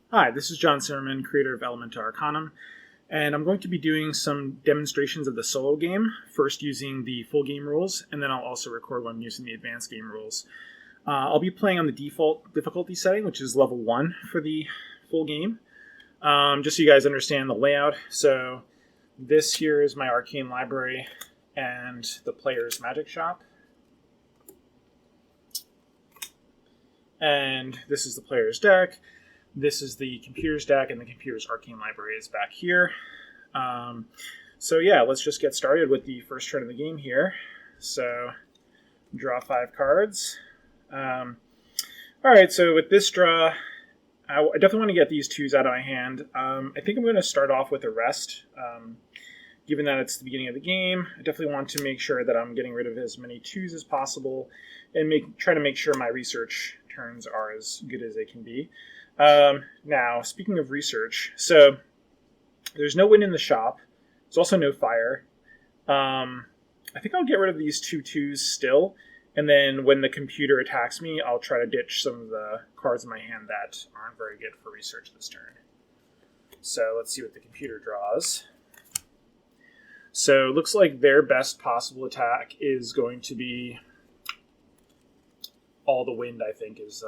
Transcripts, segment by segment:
Hi, this is John Zimmerman, creator of Elementa Arcanum, and I'm going to be doing some demonstrations of the solo game, first using the full game rules, and then I'll also record one using the advanced game rules. I'll be playing on the default difficulty setting, which is level 1 for the full game, just so you guys understand the layout. So this here is my arcane library and the player's magic shop. And this is the player's deck. This is the computer's deck, and the computer's arcane library is back here. So yeah, let's just get started with the first turn of the game here. So draw 5 cards. All right, so with this draw, I definitely want to get these 2s out of my hand. I think I'm going to start off with a rest. Given that it's the beginning of the game, I definitely want to make sure that I'm getting rid of as many 2s as possible and try to make sure my research turns are as good as they can be. Now, speaking of research, so there's no wind in the shop. There's also no fire. I think I'll get rid of these 2 2s still, and then when the computer attacks me, I'll try to ditch some of the cards in my hand that aren't very good for research this turn. So let's see what the computer draws. So it looks like their best possible attack is going to be all the wind, I think, is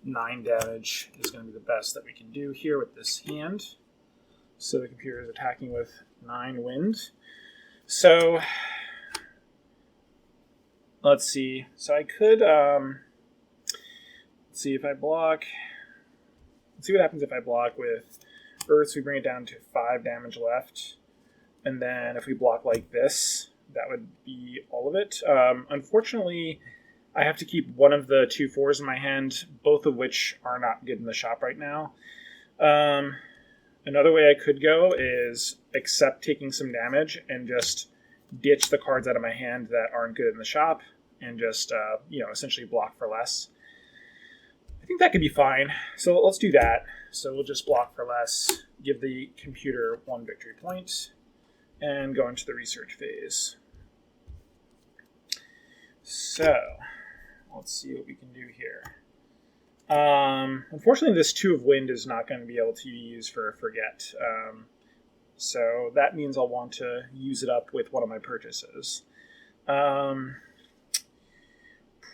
9 damage is going to be the best that we can do here with this hand. So the computer is attacking with 9 wind. So let's see. So I could see if I block. Let's see what happens if I block with Earth. So we bring it down to 5 damage left. And then if we block like this, that would be all of it. Unfortunately, I have to keep one of the 2 4s in my hand, both of which are not good in the shop right now. Another way I could go is accept taking some damage and just ditch the cards out of my hand that aren't good in the shop and just, essentially block for less. I think that could be fine. So let's do that. So we'll just block for less, give the computer 1 victory point, and go into the research phase. So let's see what we can do here. Unfortunately, this 2 of wind is not going to be able to be used for forget. So that means I'll want to use it up with one of my purchases.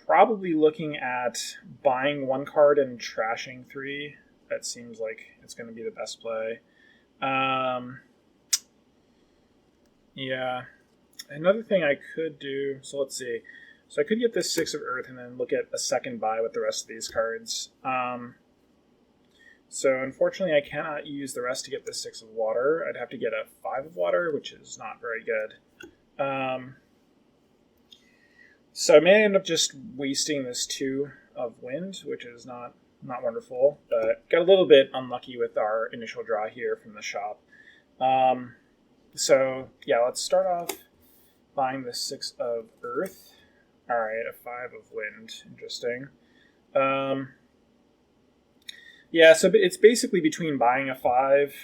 Probably looking at buying 1 card and trashing 3. That seems like it's going to be the best play. Yeah. Another thing I could do, so let's see. So I could get this 6 of Earth and then look at a second buy with the rest of these cards. So unfortunately, I cannot use the rest to get this 6 of Water. I'd have to get a 5 of Water, which is not very good. So I may end up just wasting this 2 of Wind, which is not wonderful, but got a little bit unlucky with our initial draw here from the shop. So yeah, let's start off buying the 6 of Earth. All right, a 5 of wind. Interesting. Yeah, so it's basically between buying a 5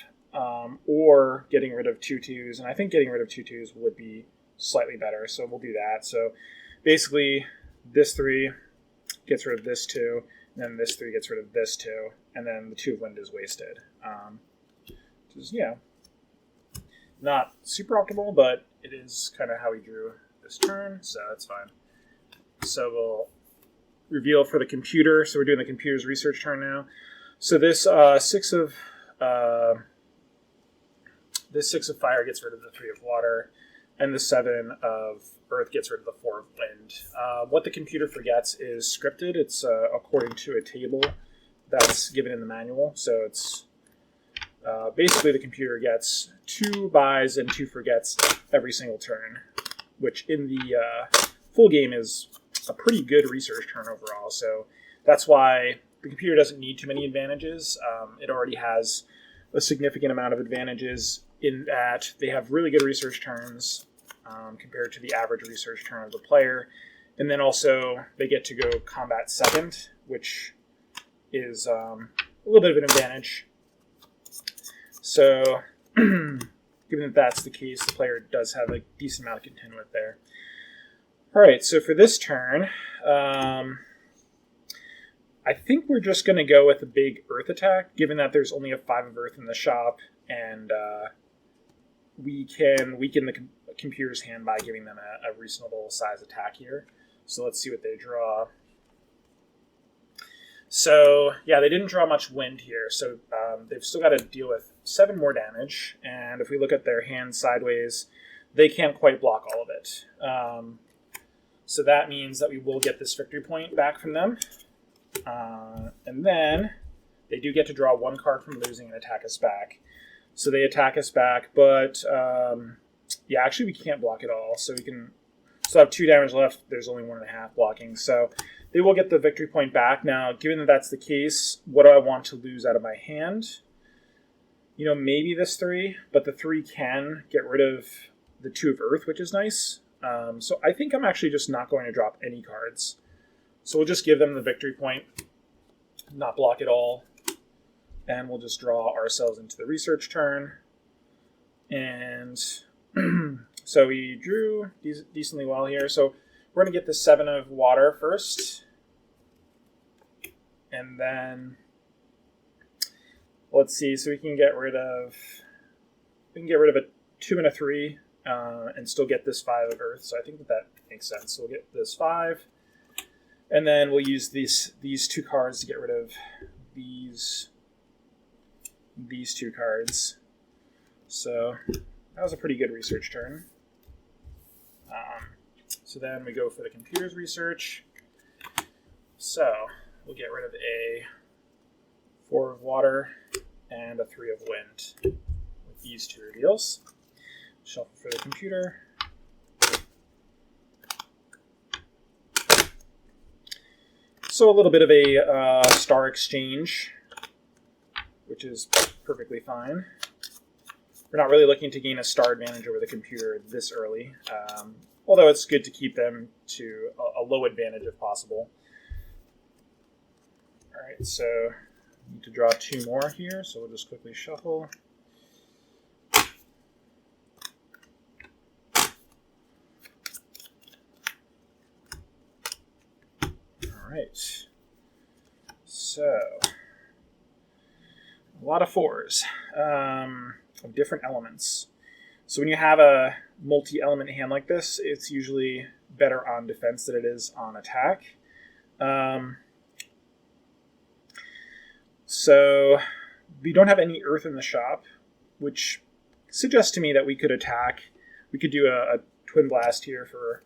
or getting rid of 2 2s, and I think getting rid of 2 2s would be slightly better, so we'll do that. So basically, this 3 gets rid of this 2, and then this 3 gets rid of this 2, and then the 2 of wind is wasted. Which is, not super optimal, but it is kind of how we drew this turn, so that's fine. So we'll reveal for the computer. So we're doing the computer's research turn now. So this 6 of fire gets rid of the 3 of water, and the 7 of earth gets rid of the 4 of wind. What the computer forgets is scripted. It's according to a table that's given in the manual. So it's basically the computer gets 2 buys and 2 forgets every single turn, which in the full game is a pretty good research turn overall. So that's why the computer doesn't need too many advantages. It already has a significant amount of advantages in that they have really good research turns compared to the average research turn of the player. And then also they get to go combat second, which is a little bit of an advantage. So given that that's the case, the player does have a decent amount to contend with there. All right, so for this turn, I think we're just going to go with a big earth attack, given that there's only a 5 of earth in the shop, and we can weaken the computer's hand by giving them a reasonable size attack here. So let's see what they draw. So, yeah, they didn't draw much wind here, so they've still got to deal with 7 more damage, and if we look at their hand sideways, they can't quite block all of it. So that means that we will get this victory point back from them. And then they do get to draw 1 card from losing and attack us back. So they attack us back, but yeah, actually we can't block it all. So we can still have 2 damage left. There's only 1.5 blocking. So they will get the victory point back. Now, given that that's the case, what do I want to lose out of my hand? You know, maybe this 3, but the 3 can get rid of the 2 of earth, which is nice. So I think I'm actually just not going to drop any cards. So we'll just give them the victory point, not block it all, and we'll just draw ourselves into the research turn. And so we drew decently well here. So we're going to get the 7 of water first. And then, let's see, so we can get rid of a 2 and a 3 and still get this 5 of earth. So I think that makes sense. So we'll get this 5. And then we'll use these 2 cards to get rid of these 2 cards. So that was a pretty good research turn. So then we go for the computer's research. So we'll get rid of a 4 of water and a 3 of wind with these 2 reveals. Shuffle for the computer. So a little bit of a star exchange, which is perfectly fine. We're not really looking to gain a star advantage over the computer this early, although it's good to keep them to a low advantage if possible. All right, so we need to draw 2 more here, so we'll just quickly shuffle. Right, so a lot of 4s of different elements. So when you have a multi-element hand like this, it's usually better on defense than it is on attack. So we don't have any earth in the shop, which suggests to me that we could attack. We could do a twin blast here for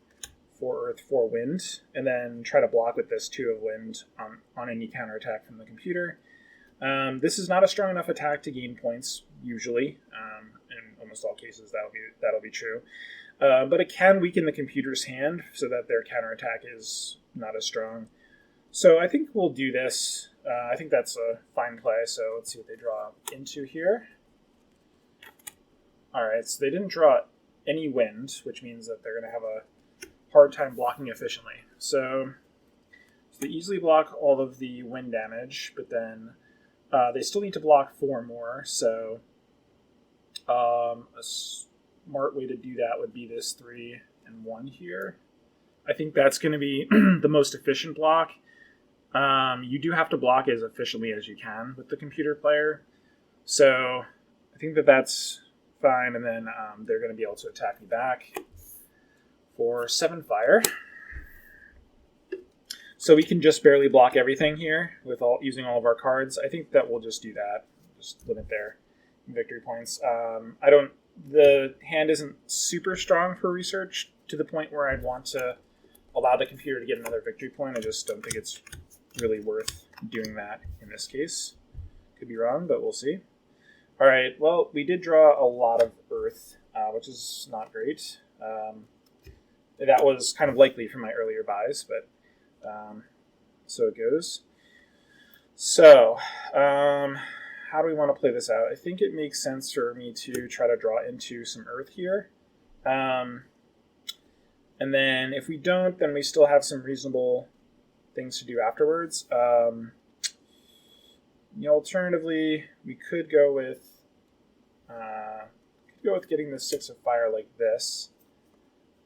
4 earth, 4 wind, and then try to block with this 2 of wind on any counterattack from the computer. This is not a strong enough attack to gain points, usually. In almost all cases, that'll be true. But it can weaken the computer's hand so that their counterattack is not as strong. So I think we'll do this. I think that's a fine play, so let's see what they draw into here. All right, so they didn't draw any wind, which means that they're going to have a hard time blocking efficiently. So they easily block all of the wind damage, but then they still need to block 4 more. So a smart way to do that would be this 3 and 1 here. I think that's going to be the most efficient block. You do have to block as efficiently as you can with the computer player. So I think that's fine, and then they're going to be able to attack me back for 7 fire. So we can just barely block everything here with using all of our cards. I think that we'll just do that. Just limit their victory points. The hand isn't super strong for research to the point where I'd want to allow the computer to get another victory point. I just don't think it's really worth doing that in this case. Could be wrong, but we'll see. All right, well, we did draw a lot of earth, which is not great. That was kind of likely from my earlier buys, but so it goes. So, how do we want to play this out? I think it makes sense for me to try to draw into some earth here. And then if we don't, then we still have some reasonable things to do afterwards. Alternatively, we could go with getting the 6 of fire like this.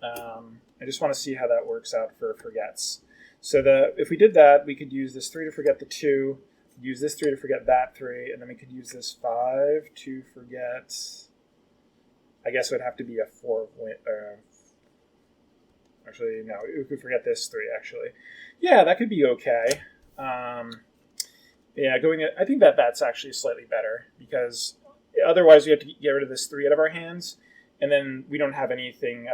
I just want to see how that works out for forgets. So if we did that, we could use this 3 to forget the 2, use this 3 to forget that 3, and then we could use this 5 to forget... I guess it would have to be a 4 of wind. Actually, no, we could forget this 3, actually. Yeah, that could be okay. Yeah, I think that's actually slightly better, because otherwise we have to get rid of this 3 out of our hands, and then we don't have anything,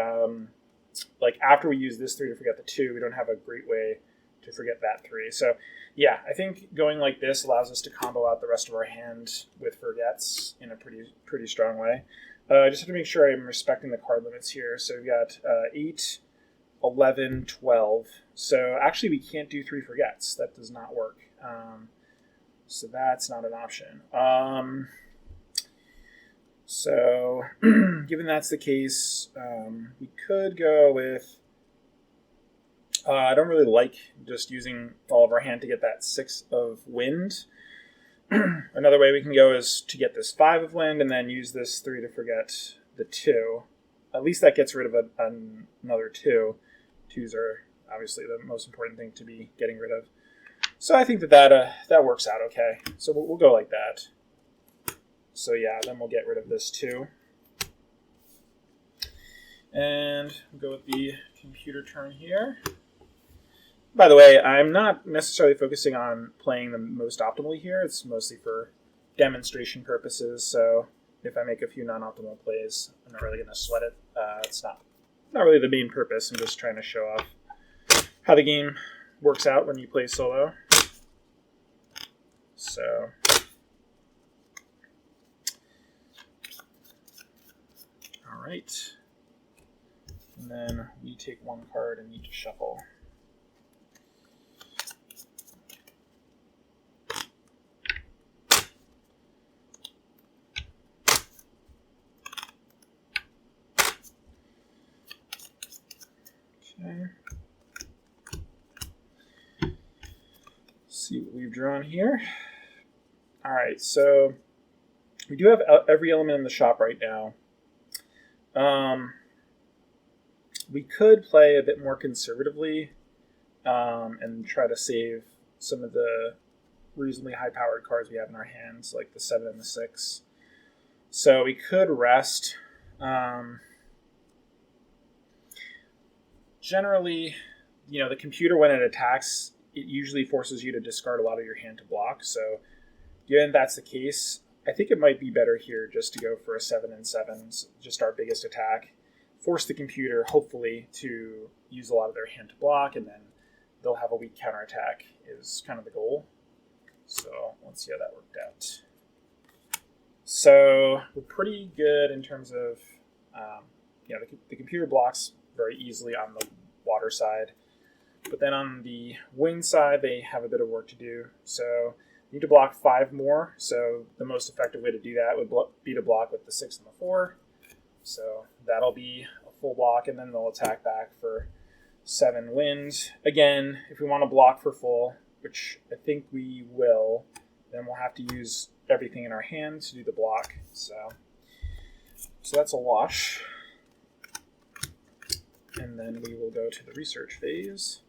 like after we use this 3 to forget the 2, we don't have a great way to forget that 3. So yeah, I think going like this allows us to combo out the rest of our hand with forgets in a pretty strong way. I just have to make sure I'm respecting the card limits here. So we've got 8, 11, 12. So actually we can't do 3 forgets. That does not work. So that's not an option. So given that's the case, we could go with... I don't really like just using all of our hand to get that 6 of wind. Another way we can go is to get this 5 of wind and then use this 3 to forget the 2. At least that gets rid of another 2. 2s are obviously the most important thing to be getting rid of. So I think that works out okay. So we'll go like that. So yeah, then we'll get rid of this 2. And we'll go with the computer turn here. By the way, I'm not necessarily focusing on playing the most optimally here. It's mostly for demonstration purposes. So if I make a few non-optimal plays, I'm not really going to sweat it. It's not really the main purpose. I'm just trying to show off how the game works out when you play solo. So all right. And then we take 1 card and need to shuffle. Okay. See what we've drawn here. All right, so we do have every element in the shop right now. We could play a bit more conservatively and try to save some of the reasonably high-powered cards we have in our hands, like the 7 and the 6. So we could rest. Generally, the computer, when it attacks, it usually forces you to discard a lot of your hand to block. So given that's the case, I think it might be better here just to go for a 7 and 7, just our biggest attack. Force the computer, hopefully, to use a lot of their hand to block, and then they'll have a weak counterattack is kind of the goal. So let's see how that worked out. So we're pretty good in terms of, the computer blocks very easily on the water side. But then on the wind side, they have a bit of work to do. So you need to block 5 more. So the most effective way to do that would be to block with the 6 and the 4. So that'll be a full block, and then they'll attack back for 7 wind. Again, if we want to block for full, which I think we will, then we'll have to use everything in our hand to do the block. So that's a wash. And then we will go to the research phase,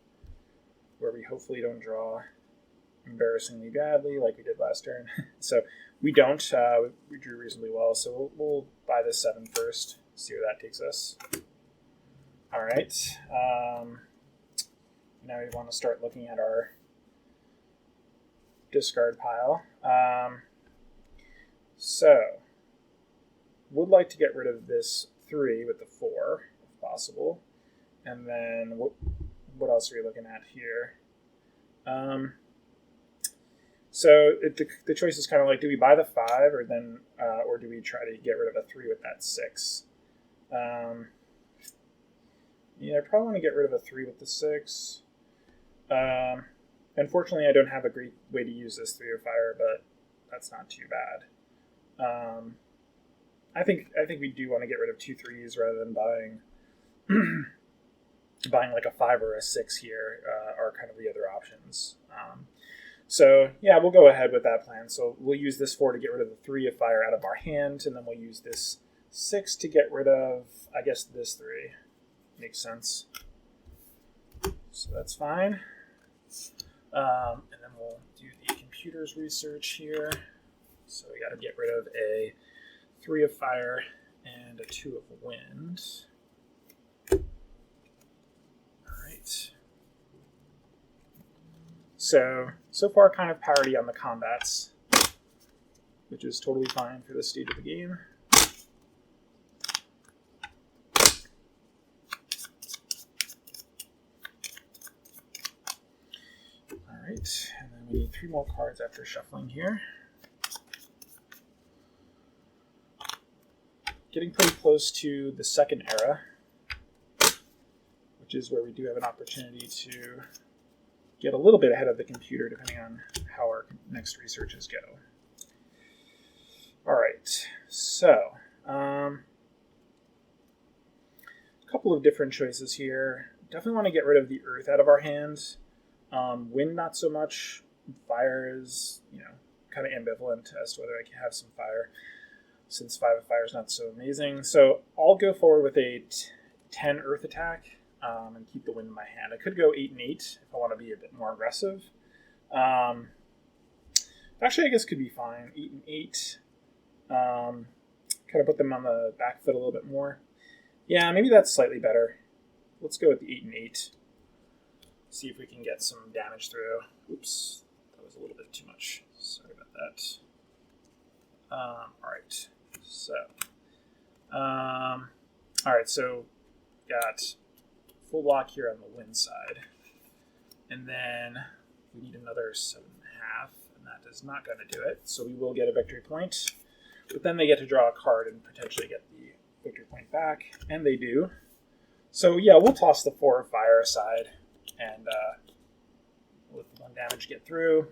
where we hopefully don't draw embarrassingly badly like we did last turn. So we don't. We drew reasonably well, so we'll buy this 7 first, see where that takes us. All right. Now we want to start looking at our discard pile. So would like to get rid of this 3 with the 4, if possible. And then what else are we looking at here? So the choice is kind of like, do we buy the 5 or do we try to get rid of a 3 with that 6? Yeah, I probably want to get rid of a 3 with the 6. Unfortunately, I don't have a great way to use this 3 of fire, but that's not too bad. I think we do want to get rid of 2 3s rather than buying like a 5 or a 6 here are kind of the other options. So yeah, we'll go ahead with that plan. So we'll use this 4 to get rid of the 3 of fire out of our hand, and then we'll use this 6 to get rid of, I guess, this 3. Makes sense. So that's fine. And then we'll do the computer's research here. So we got to get rid of a 3 of fire and a 2 of wind. All right. So far kind of parity on the combats, which is totally fine for this stage of the game. All right, and then we need 3 more cards after shuffling here. Getting pretty close to the second era, which is where we do have an opportunity to get a little bit ahead of the computer depending on how our next researches go. All right, so a couple of different choices here. Definitely want to get rid of the earth out of our hand. Wind, not so much. Fire is, kind of ambivalent as to whether I can have some fire, since 5 of fire is not so amazing. So I'll go forward with a 10 earth attack and keep the wind in my hand. I could go 8 and 8 if I want to be a bit more aggressive. Actually, I guess could be fine. 8 and 8. Kind of put them on the back foot a little bit more. Yeah, maybe that's slightly better. Let's go with the 8 and 8. See if we can get some damage through. Oops, that was a little bit too much. Sorry about that. All right. So got full block here on the wind side, and then we need another 7.5, and that is not going to do it. So we will get a victory point, but then they get to draw a card and potentially get the victory point back, and they do. So yeah, we'll toss the 4 of fire aside and let the 1 damage get through.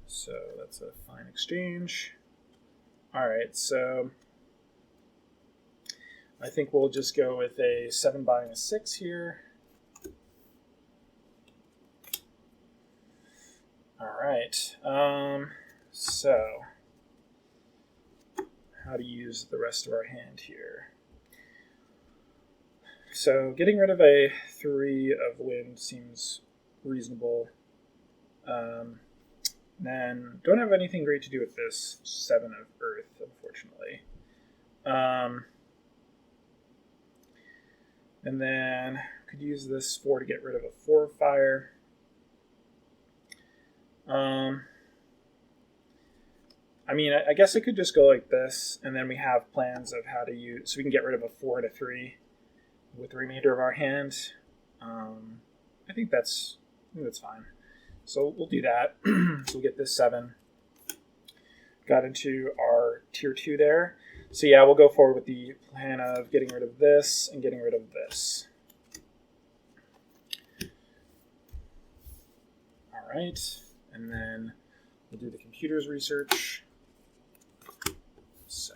So that's a fine exchange. All right, so I think we'll just go with a 7 buying a 6 here. All right, so how to use the rest of our hand here. So getting rid of a 3 of wind seems reasonable. Then don't have anything great to do with this 7 of earth, unfortunately. And then could use this 4 to get rid of a 4 of fire. I guess I could just go like this, and then we have plans of how to use, so we can get rid of a 4 and a 3 with the remainder of our hand. I think that's fine. So we'll do that. So we'll get this 7. Got into our tier 2 there. So yeah, we'll go forward with the plan of getting rid of this and getting rid of this. All right, and then we'll do the computer's research. So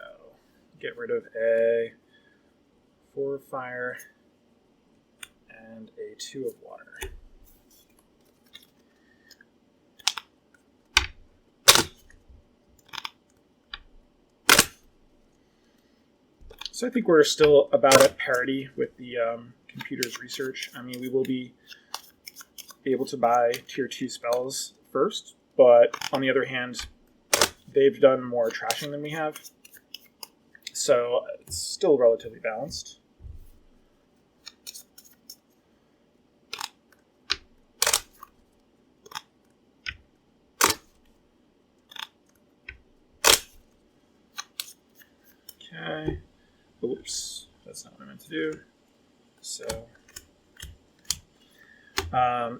get rid of a 4 of fire and a 2 of water. So I think we're still about at parity with the computer's research. We will be able to buy tier 2 spells first, but on the other hand, they've done more trashing than we have. So it's still relatively balanced. Okay. Oops, that's not what I meant to do. So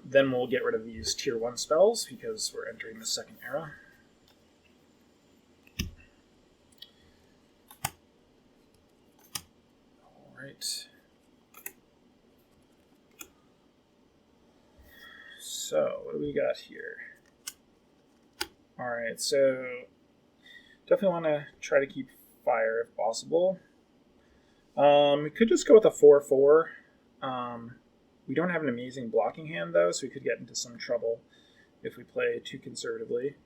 then we'll get rid of these tier 1 spells because we're entering the second era. All right. So what do we got here? All right, so definitely want to try to keep fire if possible. We could just go with a 4/4. We don't have an amazing blocking hand though, so we could get into some trouble if we play too conservatively.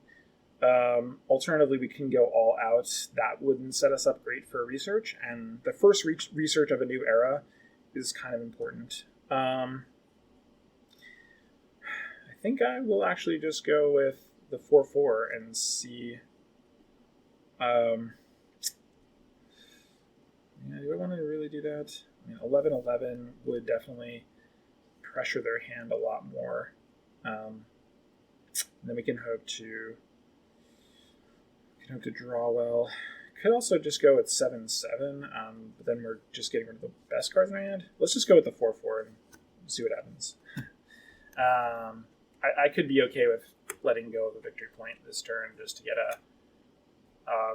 Alternatively, we can go all out. That wouldn't set us up great for research, and the first research of a new era is kind of important. I think I will actually just go with the 4/4 and see. Do I want to really do that? I mean, 11/11 would definitely pressure their hand a lot more. Then we can hope to draw well. Could also just go with 7/7, but then we're just getting rid of the best cards in our hand. Let's just go with the 4/4 and see what happens. I could be okay with letting go of a victory point this turn just to get a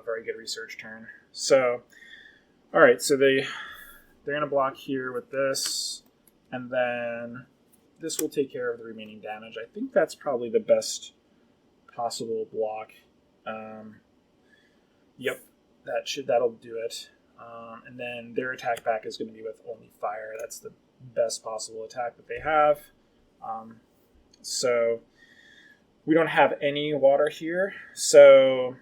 very good research turn. So, all right, so they're going to block here with this, and then this will take care of the remaining damage. I think that's probably the best possible block. Yep, that'll do it. And then their attack back is going to be with only fire. That's the best possible attack that they have. So we don't have any water here. So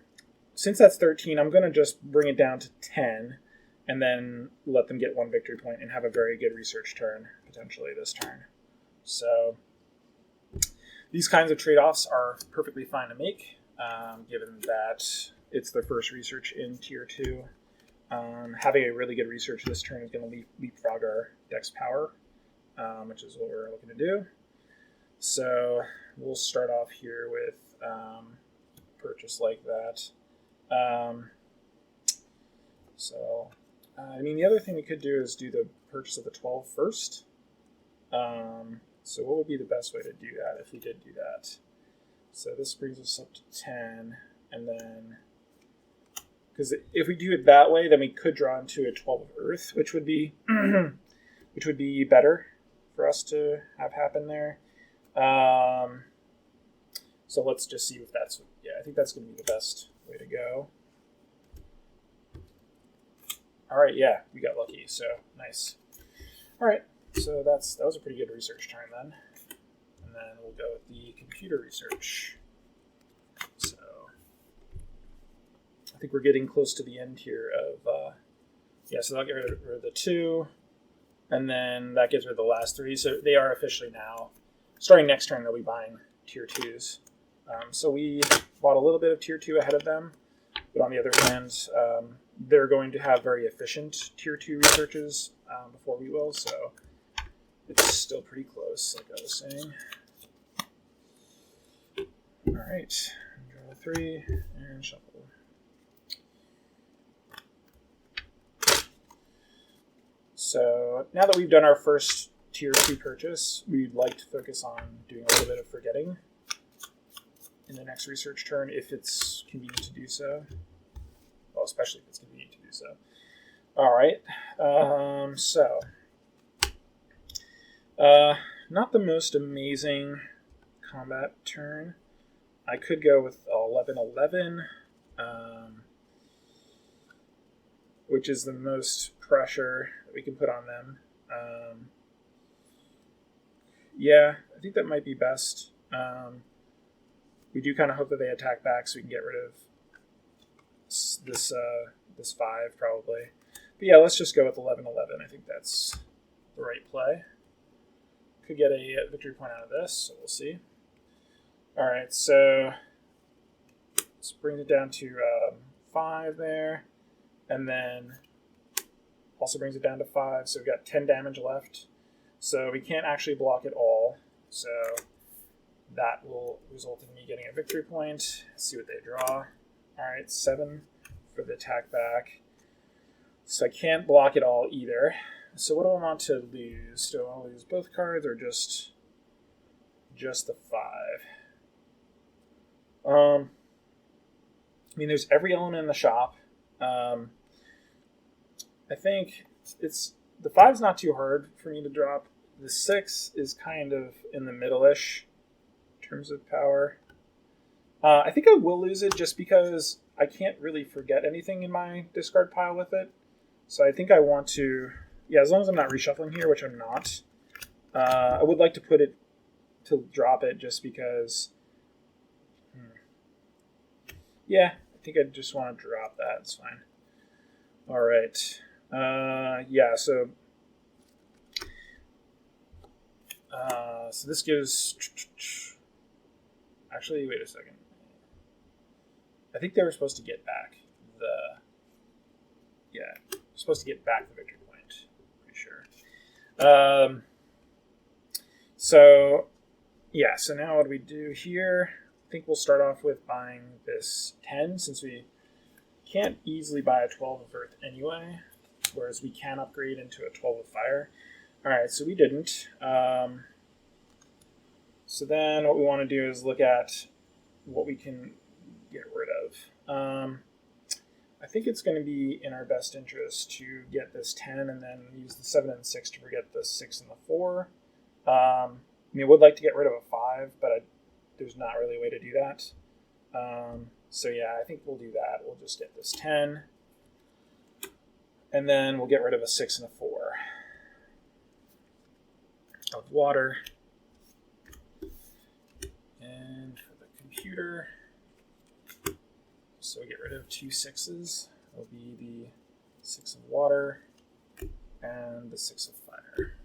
since that's 13, I'm going to just bring it down to 10 and then let them get one victory point and have a very good research turn, potentially this turn. So these kinds of trade-offs are perfectly fine to make, given that it's their first research in Tier 2. Having a really good research this turn is going to leapfrog our Dex power, which is what we're looking to do. So we'll start off here with purchase like that. The other thing we could do is do the purchase of the 12 first. So what would be the best way to do that if we did do that? So this brings us up to 10, and then, because if we do it that way, then we could draw into a 12 of Earth, which would be better for us to have happen there. So let's just see if that's, I think that's going to be the best way to go. All right, yeah, we got lucky, so nice. All right, so that was a pretty good research turn then. And then we'll go with the computer research. So I think we're getting close to the end here of, so I'll get rid of the 2, and then that gets rid of the last 3. So they are officially now, starting next turn, they'll be buying Tier 2s. So we bought a little bit of Tier 2 ahead of them, but on the other hand, they're going to have very efficient Tier 2 researches before we will, so it's still pretty close, like I was saying. All right, draw 3 and shuffle. So now that we've done our first Tier 2 purchase, we'd like to focus on doing a little bit of forgetting in the next research turn if it's convenient to do so. Well, especially if it's convenient to do so. All right, not the most amazing combat turn. I could go with 11/11, which is the most pressure that we can put on them. I think that might be best. We do kind of hope that they attack back so we can get rid of this 5 probably. But yeah, let's just go with 11/11. I think that's the right play. Could get a victory point out of this, so we'll see. All right, so this brings it down to 5 there, and then also brings it down to 5. So we've got 10 damage left. So we can't actually block it all. So that will result in me getting a victory point. Let's see what they draw. All right, 7 for the attack back. So I can't block it all either. So what do I want to lose? Do I want to lose both cards or just the 5? There's every element in the shop. I think the 5's not too hard for me to drop. The 6 is kind of in the middle-ish in terms of power. I think I will lose it just because I can't really forget anything in my discard pile with it. So I think I want to, as long as I'm not reshuffling here, which I'm not, I would like to drop it just because Yeah, I think I just want to drop that. It's fine. All right. Yeah, so this gives... Actually, wait a second. I think they were supposed to get back the... Yeah, supposed to get back the victory point. Pretty sure. So, yeah, so now what do we do here? I think we'll start off with buying this 10, since we can't easily buy a 12 of Earth anyway, whereas we can upgrade into a 12 of Fire. Alright, so we didn't. So then what we want to do is look at what we can get rid of. I think it's going to be in our best interest to get this 10 and then use the 7 and 6 to forget the 6 and the 4. I mean, I would like to get rid of a 5, but there's not really a way to do that. So yeah, I think we'll do that. We'll just get this 10. And then we'll get rid of a 6 and a 4 of water. And for the computer, so get rid of 2 6s. It'll be the 6 of water and the 6 of fire.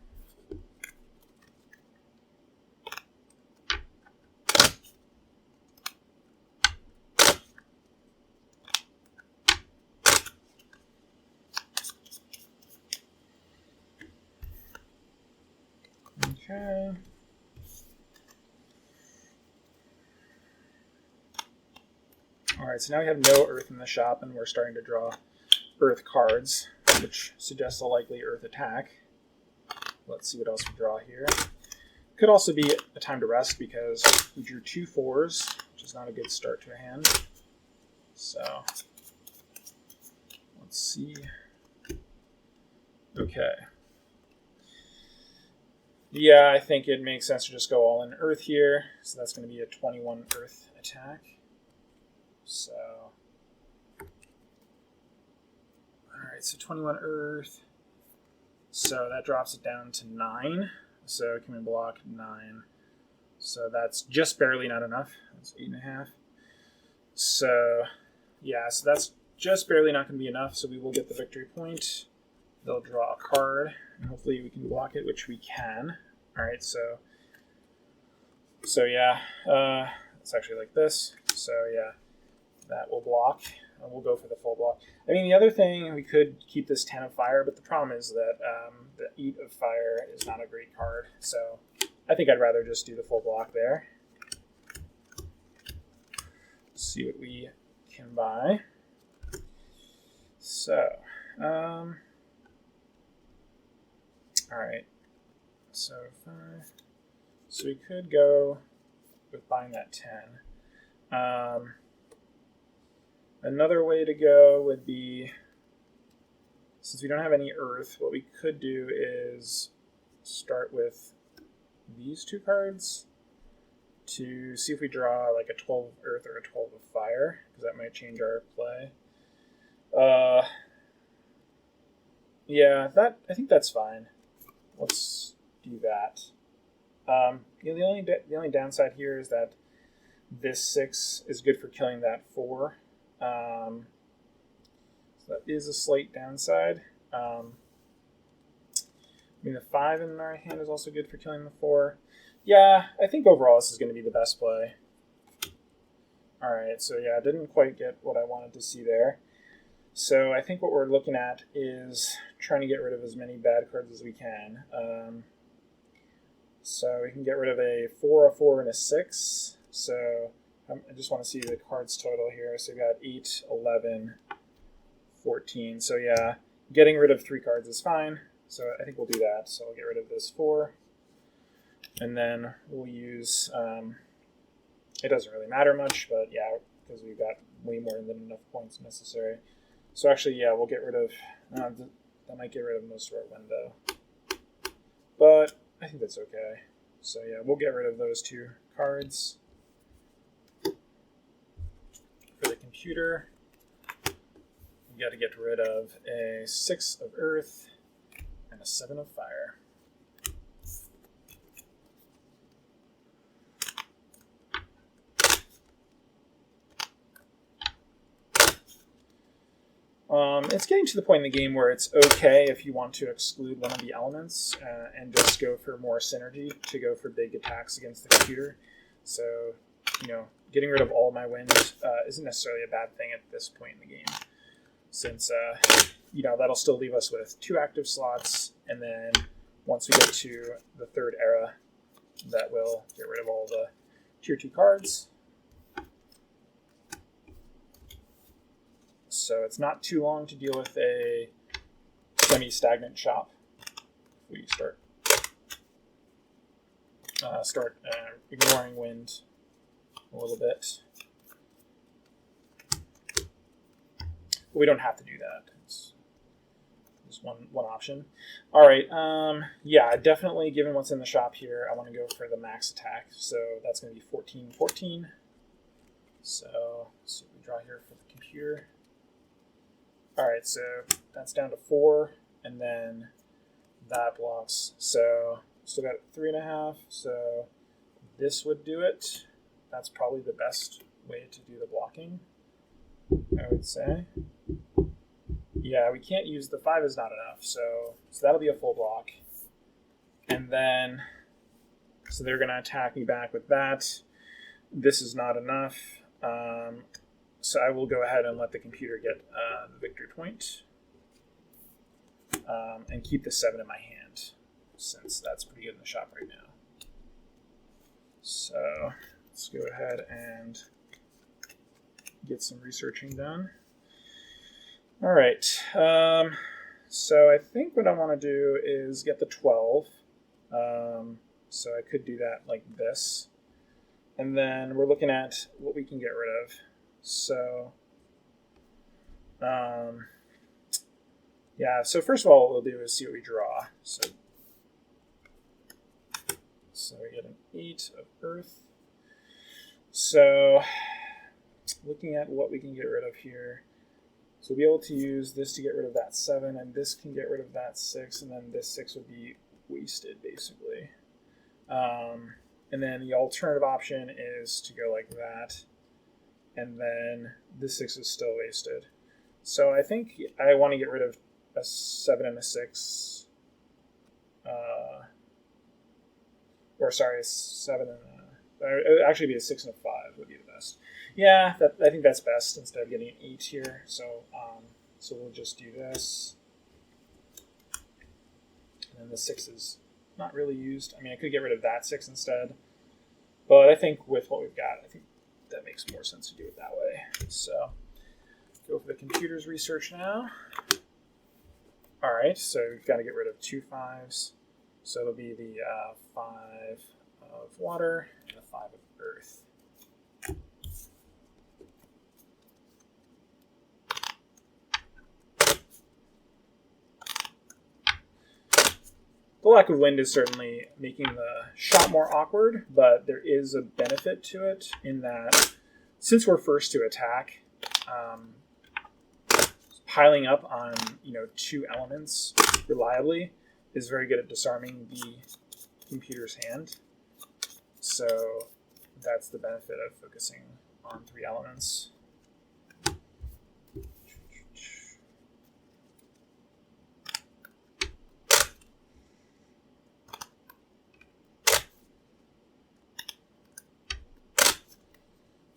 Okay. Alright, so now we have no Earth in the shop, and we're starting to draw Earth cards, which suggests a likely Earth attack. Let's see what else we draw here. Could also be a time to rest, because we drew 2 4s, which is not a good start to a hand. So, let's see. Okay. Yeah, I think it makes sense to just go all in Earth here. So that's going to be a 21 Earth attack. So, alright, so 21 Earth. So that drops it down to 9. So can we block 9? So that's just barely not enough. That's 8.5. So, yeah, so that's just barely not going to be enough. So we will get the victory point. They'll draw a card, and hopefully we can block it, which we can. Alright, so yeah, it's actually like this. So yeah, that will block, and we'll go for the full block. I mean, the other thing, we could keep this 10 of fire, but the problem is that the 8 of fire is not a great card. So I think I'd rather just do the full block there. Let's see what we can buy. So, alright, so 5. So we could go with buying that 10. Another way to go would be, since we don't have any Earth, what we could do is start with these 2 cards to see if we draw like a 12 of Earth or a 12 of Fire, because that might change our play. Yeah, I think that's fine. Let's do that. The only downside here is that this 6 is good for killing that 4. So that is a slight downside. I mean, the 5 in our hand is also good for killing the 4. Yeah, I think overall this is going to be the best play. Alright, so yeah, I didn't quite get what I wanted to see there. So I think what we're looking at is trying to get rid of as many bad cards as we can. So we can get rid of a 4, a 4, and a 6. So I just want to see the cards total here. So we got 8, 11, 14. So yeah, getting rid of 3 cards is fine. So I think we'll do that. So I'll get rid of this 4. And then we'll use, it doesn't really matter much, but yeah, because we've got way more than enough points necessary. So actually, yeah, we'll get rid of, that might get rid of most of our window. But I think that's okay. So yeah, we'll get rid of those 2 cards. For the computer, we got to get rid of a 6 of Earth and a 7 of Fire. It's getting to the point in the game where it's okay if you want to exclude one of the elements and just go for more synergy to go for big attacks against the computer. So, getting rid of all my wind isn't necessarily a bad thing at this point in the game, since, that'll still leave us with 2 active slots, and then once we get to the 3rd era, that will get rid of all the Tier 2 cards. So it's not too long to deal with a semi-stagnant shop. We start ignoring wind a little bit. But we don't have to do that. It's just one option. All right. Definitely, given what's in the shop here, I want to go for the max attack. So that's going to be 14-14. So let's see what we draw here for the computer. All right, so that's down to 4, and then that blocks. So still got 3.5. So this would do it. That's probably the best way to do the blocking, I would say. Yeah, we can't use the 5 is not enough. So that'll be a full block. And then, so they're going to attack me back with that. This is not enough. So I will go ahead and let the computer get the victory point and keep the 7 in my hand, since that's pretty good in the shop right now. So let's go ahead and get some researching done. All right. So I think what I want to do is get the 12. So I could do that like this. And then we're looking at what we can get rid of. So, so first of all, what we'll do is see what we draw. So we get an 8 of Earth. So, looking at what we can get rid of here. So we'll be able to use this to get rid of that 7, and this can get rid of that 6, and then this 6 would be wasted, basically. And then the alternative option is to go like that. And then this 6 is still wasted. So I think I want to get rid of a 7 and a 6. A 7 and it would actually be a 6 and a 5 would be the best. Yeah, I think that's best instead of getting an 8 here. So we'll just do this. And then the 6 is not really used. I mean, I could get rid of that 6 instead. But I think with what we've got, I think that makes more sense to do it that way. So go for the computer's research now. All right, so we've got to get rid of 2 5s. So it'll be the 5 of water and the 5 of earth. The lack of wind is certainly making the shot more awkward, but there is a benefit to it in that since we're first to attack, piling up on 2 elements reliably is very good at disarming the computer's hand. So that's the benefit of focusing on 3 elements.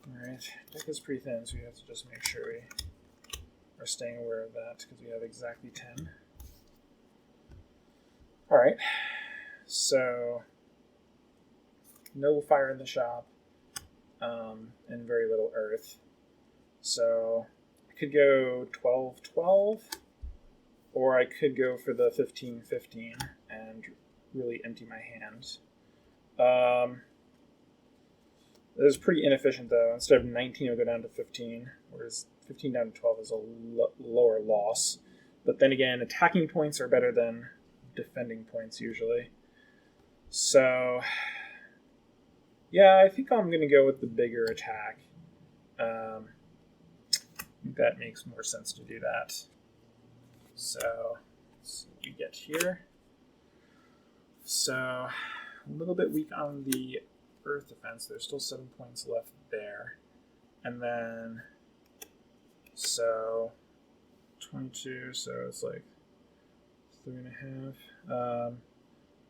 Alright, deck is pretty thin, so we have to just make sure we are staying aware of that because we have exactly 10. Alright, so no fire in the shop and very little earth. So I could go 12-12, or I could go for the 15-15 and really empty my hand. It was pretty inefficient, though. Instead of 19, it would go down to 15, whereas 15 down to 12 is a lower loss. But then again, attacking points are better than defending points, usually. So, yeah, I think I'm going to go with the bigger attack. I think that makes more sense to do that. So, let's see what we get here. So, a little bit weak on the earth defense. There's still 7 points left there. And then, so 22, so it's like 3.5. So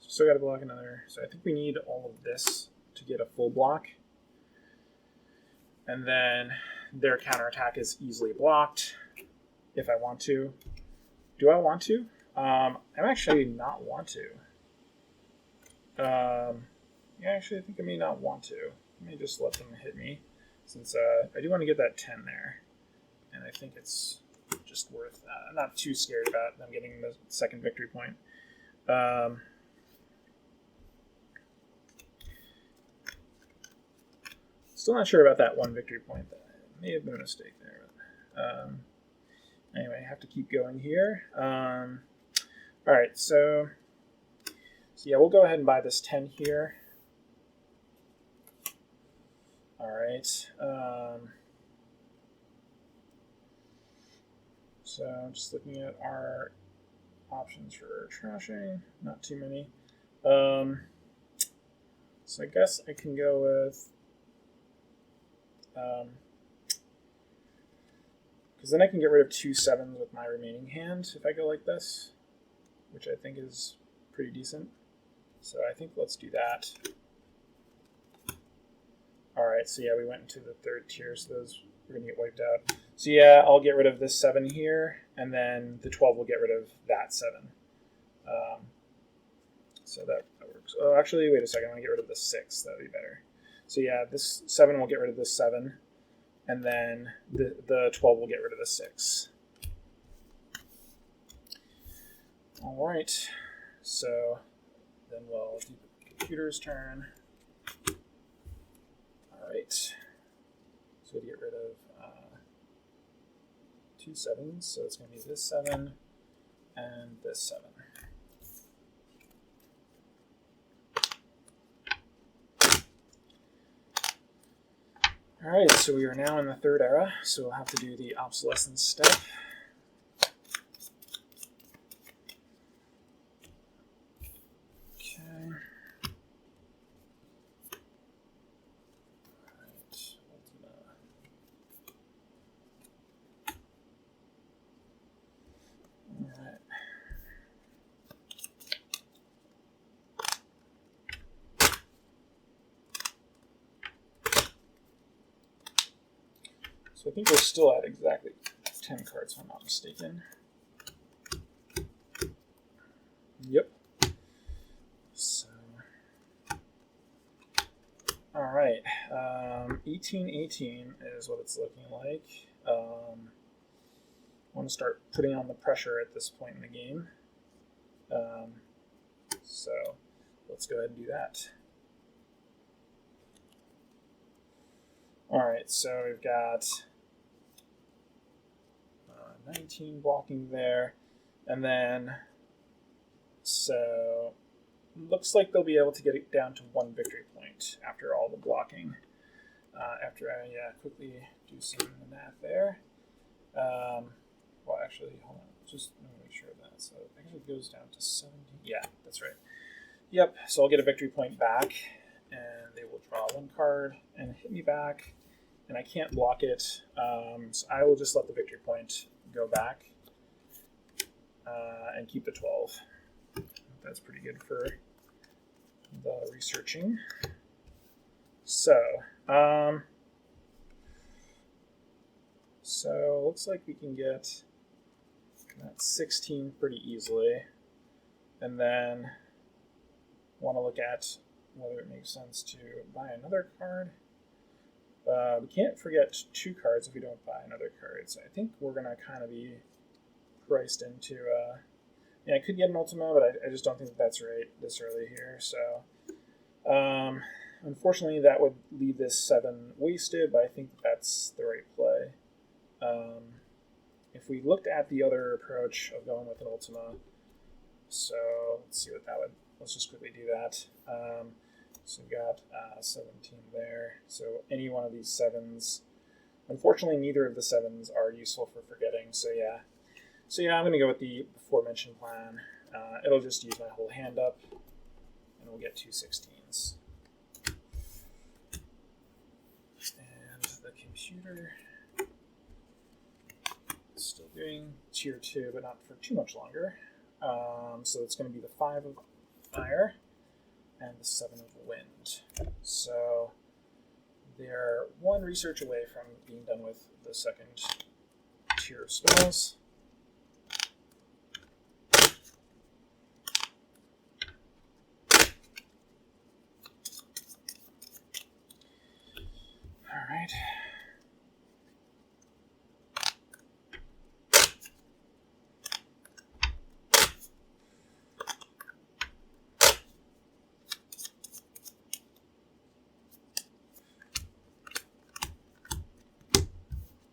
still got to block another. So I think we need all of this to get a full block. And then their counterattack is easily blocked if I want to. Do I want to? I'm actually not want to. Yeah, actually, I think I may not want to. Let me just let them hit me, since I do want to get that 10 there. And I think it's just worth that. I'm not too scared about them getting the second victory point. Still not sure about that one victory point. That may have been a mistake there. But, anyway, I have to keep going here. All right, so yeah, we'll go ahead and buy this 10 here. All right. So I'm just looking at our options for trashing. Not too many. So I guess I can go with... because then I can get rid of 2 7s with my remaining hand if I go like this, which I think is pretty decent. So I think let's do that. All right, so yeah, we went into the third tier, so those are going to get wiped out. So yeah, I'll get rid of this 7 here, and then the 12 will get rid of that 7. So that works. Oh, actually, wait a second. I want to get rid of the 6. That would be better. So yeah, this 7 will get rid of this 7, and then the 12 will get rid of the 6. All right, so then we'll do the computer's turn. All right, so we get rid of 2 7s, so it's going to be this 7 and this 7. All right, so we are now in the third era, so we'll have to do the obsolescence step. Okay. All right. All right. So I think we're still at exactly 10 cards, if I'm not mistaken. Yep. So, all right. 18-18 is what it's looking like. I want to start putting on the pressure at this point in the game. So let's go ahead and do that. All right, so we've got 19 blocking there, and then so looks like they'll be able to get it down to 1 victory point after all the blocking. After I quickly do some math there. Well, actually, hold on, just let me make sure of that. So it actually goes down to 17. Yeah, that's right. Yep. So I'll get a victory point back, and they will draw 1 card and hit me back. And I can't block it, so I will just let the victory point go back and keep the 12. That's pretty good for the researching. So looks like we can get that 16 pretty easily, and then want to look at whether it makes sense to buy another card. We can't forget 2 cards if we don't buy another card. So I think we're going to kind of be priced into... I could get an Ultima, but I just don't think that's right this early here. So unfortunately, that would leave this 7 wasted, but I think that's the right play. If we looked at the other approach of going with an Ultima, so let's see what that would... Let's just quickly do that. So we got 17 there. So any one of these 7s. Unfortunately, neither of the 7s are useful for forgetting. So yeah, I'm going to go with the aforementioned plan. It'll just use my whole hand up, and we'll get 2 16s. And the computer is still doing tier 2, but not for too much longer. So it's going to be the 5 of fire and the 7 of wind. So they're 1 research away from being done with the second tier of spells. All right.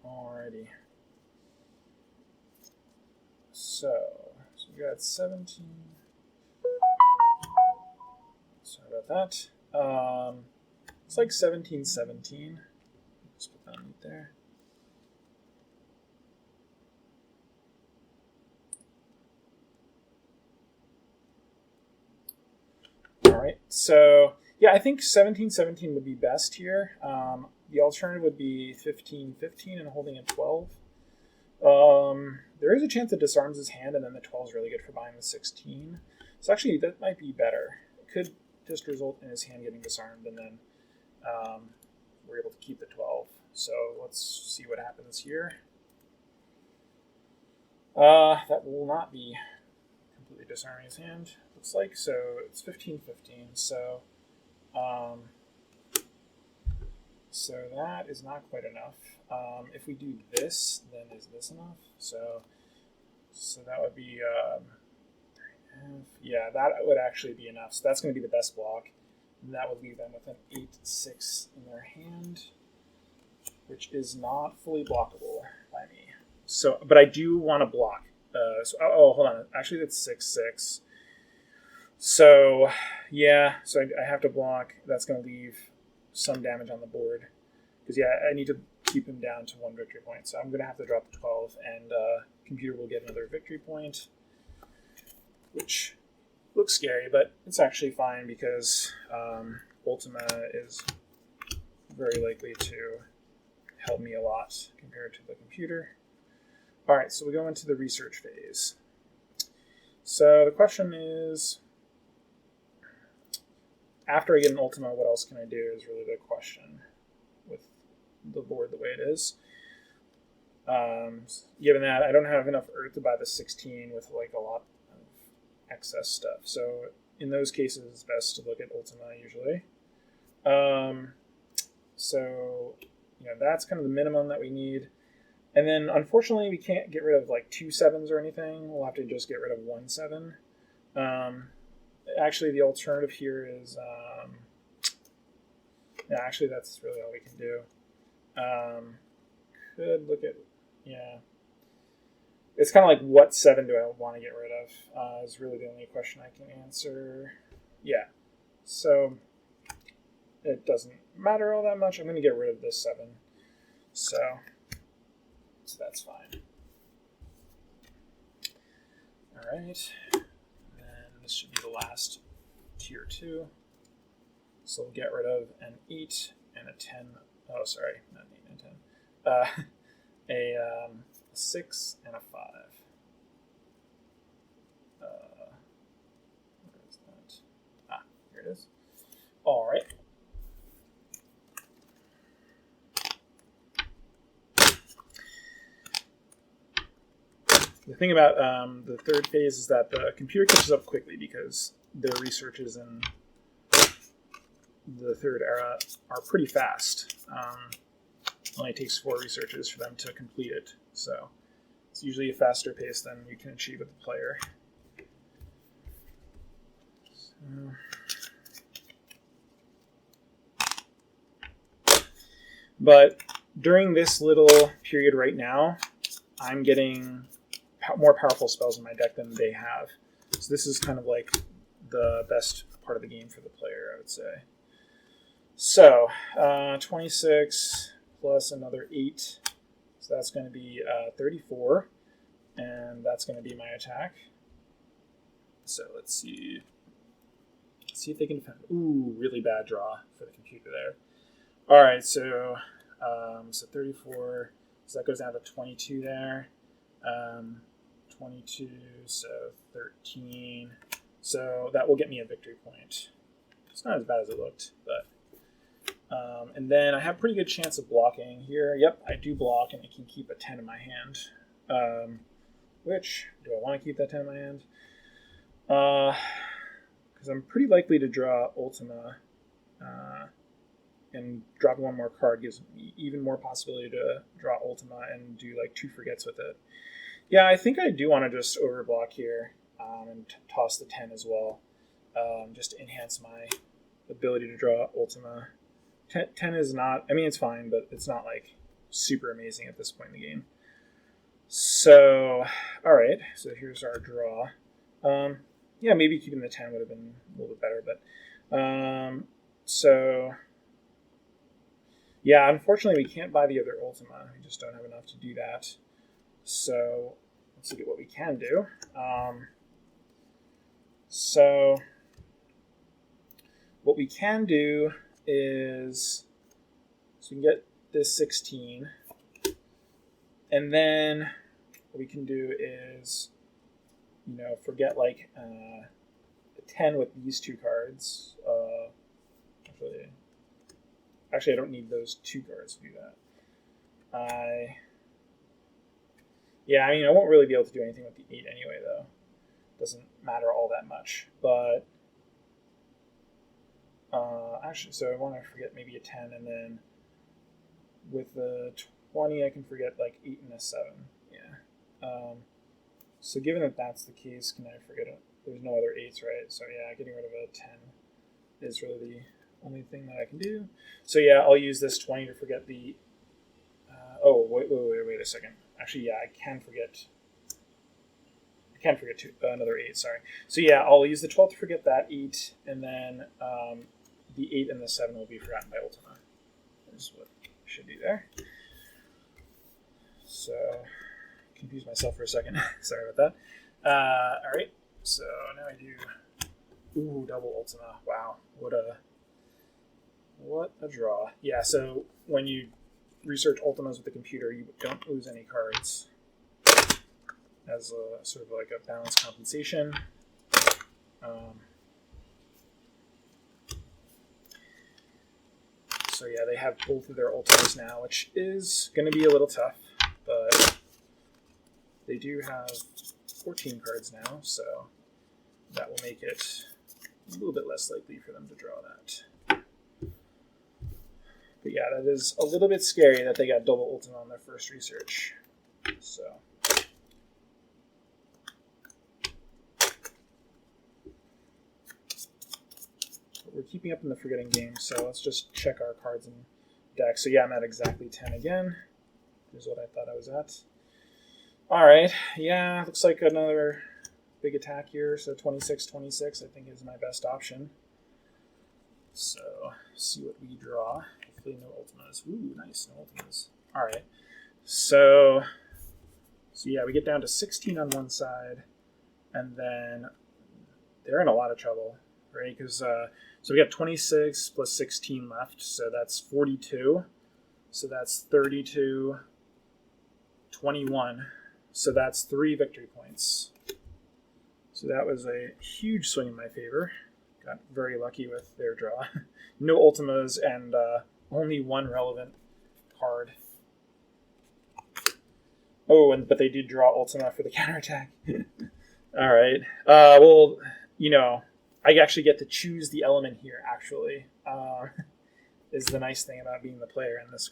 Alrighty. So we got 17. Sorry about that. It's like 1717. Just put that right there. All right. So yeah, I think 1717 would be best here. The alternative would be 1515 and holding a 12. There is a chance it disarms his hand, and then the 12 is really good for buying the 16. So actually, that might be better. It could just result in his hand getting disarmed, and then we're able to keep the 12. So let's see what happens here. That will not be completely disarming his hand, looks like. So it's 1515. So that is not quite enough. If we do this, then is this enough? So that would be, yeah, that would actually be enough. So that's going to be the best block. And that would leave them with an 8-6 in their hand, which is not fully blockable by me. So, but I do want to block. Hold on. Actually, that's 6-6. So, yeah, so I have to block. That's going to leave some damage on the board. Because, yeah, I need to keep him down to 1 victory point. So I'm going to have to drop the 12, and computer will get another victory point, which looks scary, but it's actually fine because Ultima is very likely to help me a lot compared to the computer. All right, so we go into the research phase. So the question is, after I get an Ultima, what else can I do is really the question with the board the way it is. Given that I don't have enough Earth to buy the 16 with like a lot of excess stuff. So in those cases, it's best to look at Ultima usually. So, that's kind of the minimum that we need. And then, unfortunately, we can't get rid of like 2 7s or anything. We'll have to just get rid of 1 7. Actually, the alternative here is... actually, that's really all we can do. Could look at... Yeah. It's kind of like, what 7 do I want to get rid of? Is really the only question I can answer. Yeah. So, it doesn't matter all that much. I'm going to get rid of this 7. So that's fine. All right. And this should be the last tier 2. So we'll get rid of an 8 and a 10. Oh, sorry, not an 8 and 10. A 6 and a 5. Where is that? Here it is. All right. The thing about the third phase is that the computer catches up quickly because their researches in the third era are pretty fast. It only takes 4 researches for them to complete it. So it's usually a faster pace than you can achieve with the player. But during this little period right now, I'm getting more powerful spells in my deck than they have. So this is kind of like the best part of the game for the player, I would say. So 26 plus another 8. So that's going to be 34. And that's going to be my attack. So let's see. Let's see if they can defend. Ooh, really bad draw for the computer there. All right, so 34. So that goes down to 22 there. 22, so 13. So that will get me a victory point. It's not as bad as it looked, but... and then I have a pretty good chance of blocking here. Yep, I do block, and I can keep a 10 in my hand. Which, do I want to keep that 10 in my hand? Because I'm pretty likely to draw Ultima, and dropping one more card gives me even more possibility to draw Ultima and do like 2 forgets with it. Yeah, I think I do want to just overblock here and toss the 10 as well, just to enhance my ability to draw Ultima. 10 is not, I mean, it's fine, but it's not like super amazing at this point in the game. So, all right, so here's our draw. Yeah, maybe keeping the 10 would have been a little bit better, but so yeah, unfortunately we can't buy the other Ultima. We just don't have enough to do that. So let's look at what we can do. So what we can do is, so we can get this 16, and then what we can do is, forget like the 10 with these 2 cards. Actually, I don't need those 2 cards to do that. I won't really be able to do anything with the 8 anyway, though. Doesn't matter all that much. But actually, so I want to forget maybe a 10, and then with the 20, I can forget like 8 and a 7. Yeah. So given that that's the case, can I forget it? There's no other 8s, right? So yeah, getting rid of a 10 is really the only thing that I can do. So yeah, I'll use this 20 to forget the... wait a second. Actually, yeah, I can forget another 8, sorry. So yeah, I'll use the 12 to forget that 8, and then the 8 and the 7 will be forgotten by Ultima. That's what I should do there. So, confuse myself for a second. Sorry about that. All right, so now I do double Ultima. Wow, what a draw. Yeah, so when you research Ultimas with the computer, you don't lose any cards as a sort of like a balanced compensation. So yeah, they have both of their Ultimas now, which is going to be a little tough, but they do have 14 cards now, so that will make it a little bit less likely for them to draw that. But yeah, that is a little bit scary that they got double Ultima on their first research. So we're keeping up in the forgetting game, so let's just check our cards and deck. So yeah, I'm at exactly 10 again. Here's what I thought I was at. Alright, yeah, looks like another big attack here, so 26-26 I think is my best option. So, see what we draw. Hopefully no Ultimas. Ooh, nice, no Ultimas. Alright, so yeah, we get down to 16 on one side, and then they're in a lot of trouble, right? Because so we got 26 plus 16 left, so that's 42. So that's 32, 21. So that's 3 victory points. So that was a huge swing in my favor. Got very lucky with their draw. No Ultimas and only 1 relevant card. Oh, but they did draw Ultima for the counterattack. All right. Well, I actually get to choose the element here, actually, is the nice thing about being the player in this.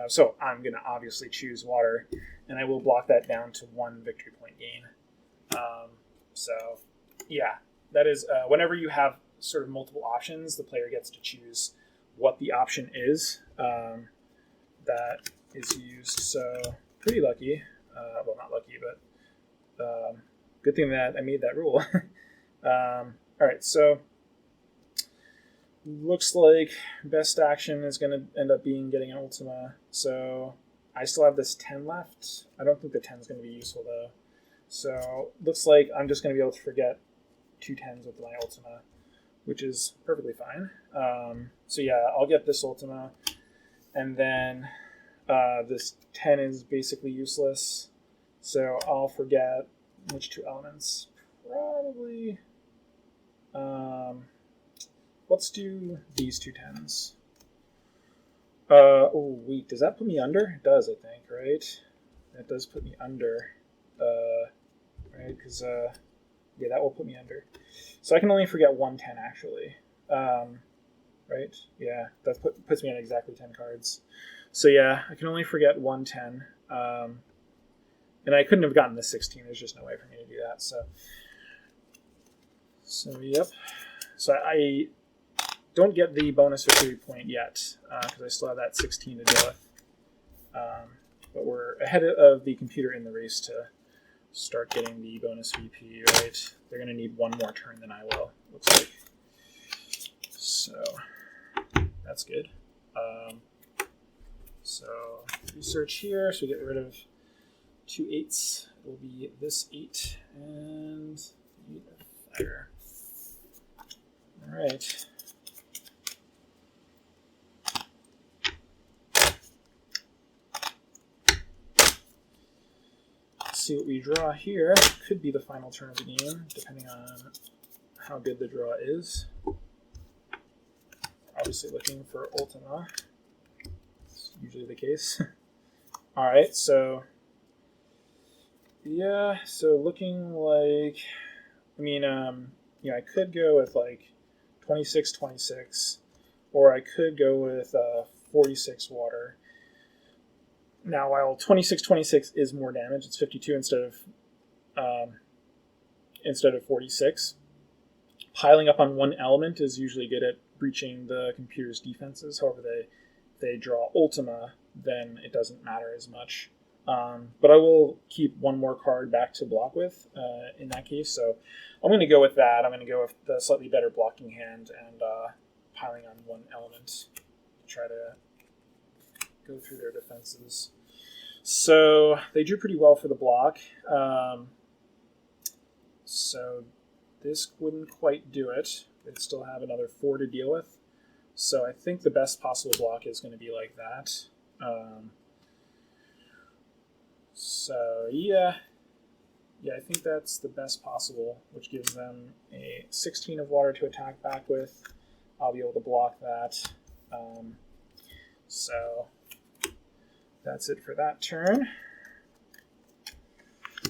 So I'm going to obviously choose water, and I will block that down to 1 victory point gain. So, yeah, that is, whenever you have sort of multiple options, the player gets to choose what the option is that is used. So, pretty lucky. Well, not lucky, but good thing that I made that rule. All right, so looks like best action is going to end up being getting an Ultima. So I still have this 10 left. I don't think the 10 is going to be useful, though. So looks like I'm just going to be able to forget 2 10s with my Ultima, which is perfectly fine. So yeah, I'll get this Ultima, and then this 10 is basically useless. So I'll forget which two elements. Probably. Let's do these two 10s. Oh, wait, does that put me under? It does, I think, right? That does put me under. Right, because, yeah, that will put me under. So I can only forget 1 10, actually. Right? Yeah, that puts me on exactly 10 cards. So, yeah, I can only forget 1 10. And I couldn't have gotten the 16. There's just no way for me to do that. So yep. So I don't get the bonus victory point yet because I still have that 16 to deal with. But we're ahead of the computer in the race to start getting the bonus VP, right? They're going to need one more turn than I will, looks like. So that's good. So research here. So we get rid of 2 8s. It will be this 8 and fire. All right. Let's see what we draw here. Could be the final turn of the game, depending on how good the draw is. Obviously looking for Ultima. It's usually the case. All right, so yeah, so looking like, I mean, I could go with like 26-26, or I could go with 46 water. Now, while 26-26 is more damage, it's 52 instead of 46. Piling up on one element is usually good at breaching the computer's defenses. However, they draw Ultima, then it doesn't matter as much. But I will keep one more card back to block with in that case. So I'm going to go with that. I'm going to go with the slightly better blocking hand and piling on one element to try to go through their defenses. So they drew pretty well for the block. So this wouldn't quite do it. They'd still have another 4 to deal with. So I think the best possible block is going to be like that. So yeah, I think that's the best possible, which gives them a 16 of water to attack back with. I'll be able to block that. So that's it for that turn.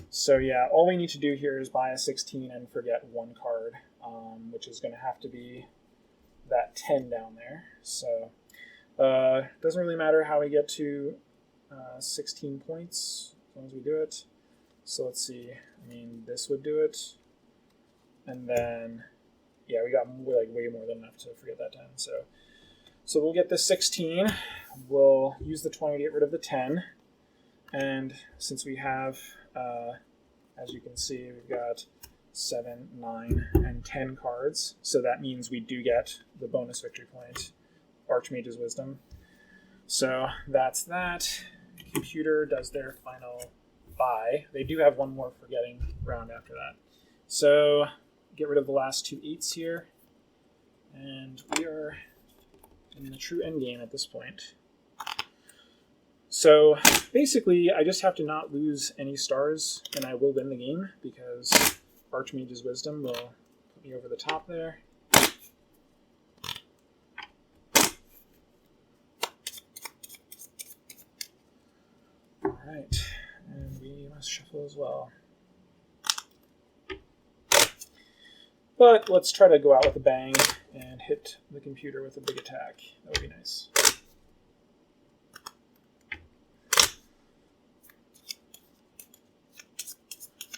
So yeah, all we need to do here is buy a 16 and forget one card, which is going to have to be that 10 down there. So it doesn't really matter how we get to 16 points as long as we do it. So let's see. I mean, this would do it. And then, yeah, we got way more than enough to forget that 10. So we'll get the 16. We'll use the 20 to get rid of the 10. And since we have, as you can see, we've got 7, 9, and 10 cards. So that means we do get the bonus victory point, Archmage's Wisdom. So that's that. Computer does their final buy. They do have one more forgetting round after that. So get rid of the last 2 8s here. And we are in the true endgame at this point. So basically, I just have to not lose any stars, and I will win the game, because Archmage's Wisdom will put me over the top there. All right, and we must shuffle as well. But let's try to go out with a bang and hit the computer with a big attack. That would be nice.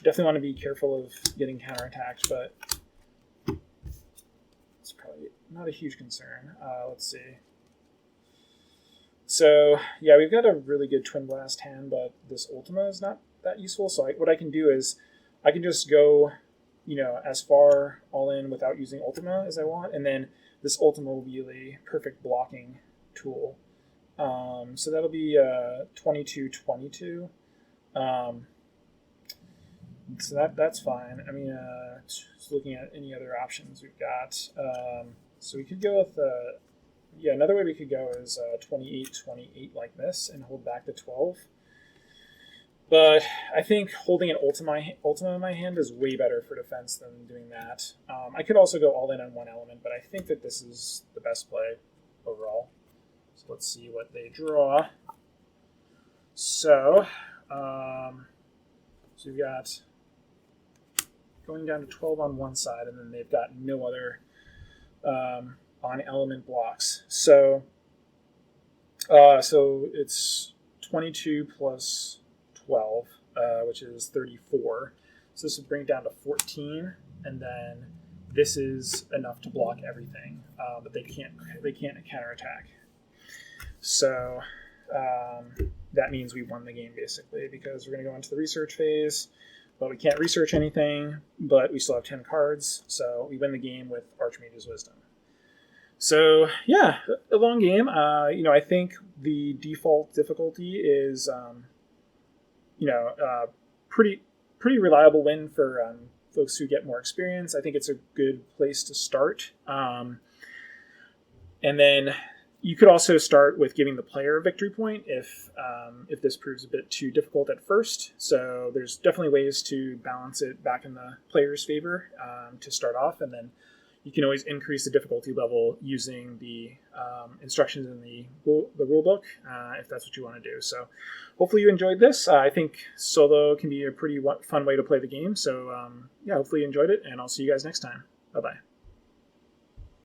Definitely want to be careful of getting counterattacked, but it's probably not a huge concern. Let's see. So, yeah, we've got a really good Twin Blast hand, but this Ultima is not that useful. So what I can do is I can just go, as far all in without using Ultima as I want, and then this Ultima will be a perfect blocking tool. So that'll be 22-22. So that's fine. I mean, just looking at any other options we've got. So we could go with, another way we could go is 28-28 like this and hold back the 12. But I think holding an Ultima in my hand is way better for defense than doing that. I could also go all in on one element, but I think that this is the best play overall. So let's see what they draw. So, so we've got going down to 12 on one side, and then they've got no other on element blocks. So, so it's 22 plus 12, which is 34. So this would bring it down to 14, and then this is enough to block everything, but they can't counterattack. So that means we won the game basically, because we're going to go into the research phase, but we can't research anything, but we still have 10 cards, so we win the game with Archmage's Wisdom. So yeah, a long game. I think the default difficulty is pretty reliable win for folks who get more experience. I think it's a good place to start. And then you could also start with giving the player a victory point if this proves a bit too difficult at first. So there's definitely ways to balance it back in the player's favor to start off, and then you can always increase the difficulty level using the instructions in the rule book if that's what you want to do. So hopefully you enjoyed this. I think solo can be a pretty fun way to play the game. So yeah, hopefully you enjoyed it, and I'll see you guys next time. Bye-bye.